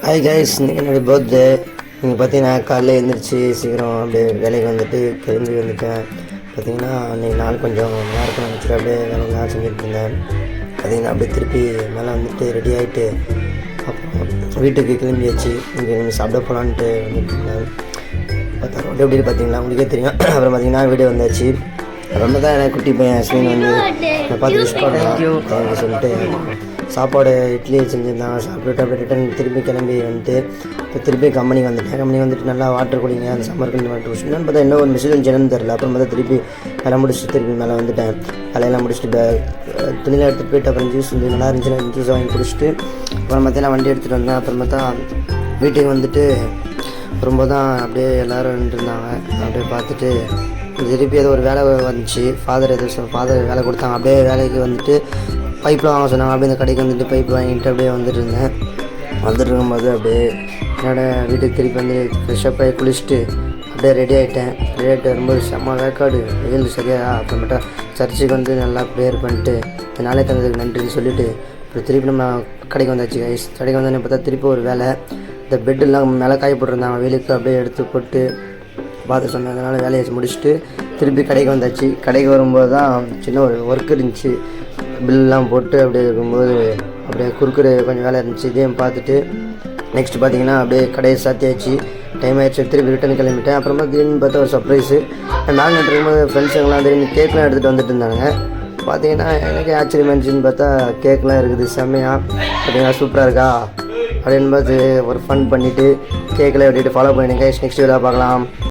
Hi guys, இன்றைக்கி என்னுடைய birthday. நீங்கள் பார்த்தீங்கன்னா காலையில் எழுந்திரிச்சி சீக்கிரம் அப்படியே வேலைக்கு வந்துட்டு கிளம்பி வந்துட்டேன். பார்த்தீங்கன்னா அன்றைக்கி நாள் கொஞ்சம் நல்லா இருக்கும்னு நினச்சிட்டு அப்படியே வேலையெல்லாம் செஞ்சுட்டு இருந்தேன். பார்த்தீங்கன்னா அப்படியே திருப்பி மேலே வந்துட்டு ரெடி ஆகிட்டு அப்புறம் வீட்டுக்கு கிளம்பியாச்சு. இங்கே சாப்பிட போகலான்ட்டு வந்துட்டு இருந்தேன். பார்த்தா ரோடு எப்படி பார்த்தீங்களா உங்களுக்கே தெரியும். அப்புறம் பார்த்தீங்கன்னா வீடியோ வந்தாச்சு. ரொம்ப தான் எனக்கு குட்டி பையன் அஸ்வின் வந்து நான் பார்த்து விஷ் பண்ணேன் சொல்லிட்டு சாப்பாடு இட்லி செஞ்சுருந்தாங்க. சாப்பிட்டுட்டு அப்படியே ரிட்டன் திருப்பி கிளம்பி வந்துட்டு இப்போ திருப்பி கம்பெனிக்கு வந்துட்டேன். கம்பெனி வந்துட்டு நல்லா வாட்டர் குடிங்க, அந்த சம்மர் கண்டி வாட்டர் குடிச்சுன்னு பார்த்தா இன்னும் ஒரு மெசேஜ் என்னன்னு தெரில. அப்புறம் பார்த்தா திருப்பி வேலை முடிச்சுட்டு திருப்பி மேலே வந்துட்டேன். வேலையெல்லாம் முடிச்சுட்டு துணியில் எடுத்துகிட்டு போயிட்டு அப்புறம் ஜூஸ் வந்து நல்லா இருந்துச்சுன்னா ஜூஸ் வாங்கி குடிச்சிட்டு அப்புறம் பார்த்தீங்கன்னா வண்டி எடுத்துகிட்டு வந்தேன். அப்புறம் பார்த்தா வீட்டுக்கு வந்துட்டு ரொம்ப தான் அப்படியே எல்லோரும் வந்துட்டுருந்தாங்க. அப்படியே பார்த்துட்டு திருப்பி ஏதோ ஒரு வேலை வந்துச்சு. ஃபாதர் வேலை கொடுத்தாங்க. அப்படியே வேலைக்கு வந்துட்டு பைப்லாம் வாங்க சொன்னாங்க. அப்படியே இந்த கடைக்கு வந்துட்டு பைப் வாங்கிட்டு அப்படியே வந்துட்டு இருந்தேன். வந்துட்டு இருக்கும்போது அப்படியே என்னோடய வீட்டுக்கு திருப்பி வந்து ஃப்ரெஷ்ஷப் ஆகி குளிச்சுட்டு அப்படியே ரெடி ஆகிட்டேன். ரெடி ஆகிட்டு வரும்போது செம்ம வேக்காடு வெயில் சரியா. அப்புறமேட்டா சர்ச்சுக்கு வந்து நல்லா ப்ரேயர் பண்ணிட்டு நாளே தந்ததுக்கு நன்றி சொல்லிவிட்டு அப்புறம் திருப்பி நம்ம கடைக்கு வந்தாச்சு கைஸ். கடைக்கு வந்தோடனே பார்த்தா திருப்பி ஒரு வேலை. இந்த பெட்டெல்லாம் மேலே காய போட்டிருந்தாங்க. வெயிலுக்கு அப்படியே எடுத்து போட்டு பார்த்து சொன்னதுனால வேலையை முடிச்சுட்டு திருப்பி கடைக்கு வந்தாச்சு. கடைக்கு வரும்போது தான் சின்ன ஒரு ஒர்க் இருந்துச்சு. பில்லாம் போட்டு அப்படியே இருக்கும்போது அப்படியே குறுக்குற கொஞ்சம் வேலை இருந்துச்சு. இதையும் பார்த்துட்டு நெக்ஸ்ட்டு பார்த்தீங்கன்னா அப்படியே கடையை சாத்தியாச்சு. டைம் ஆகிடுச்சு. திருப்பி ரிட்டன் கிளம்பிட்டேன். அப்புறமா திடீர்னு பார்த்தா ஒரு சர்ப்ரைஸு. நாங்கள் இருக்கும்போது ஃப்ரெண்ட்ஸுங்கெல்லாம் திடீர்னு கேக்லாம் எடுத்துகிட்டு வந்துட்டு இருந்தாங்க. பார்த்தீங்கன்னா எனக்கு ஆச்சரியமாக இருந்துச்சுன்னு பார்த்தா கேக்லாம் இருக்குது செம்மையாக. பார்த்தீங்கன்னா சூப்பராக இருக்கா அப்படின்னு பார்த்து ஒரு ஃபன் பண்ணிவிட்டு கேக்கில் வெட்டிட்டு ஃபாலோ பண்ணிடுங்க. நெக்ஸ்ட் வீடியோ பார்க்கலாம்.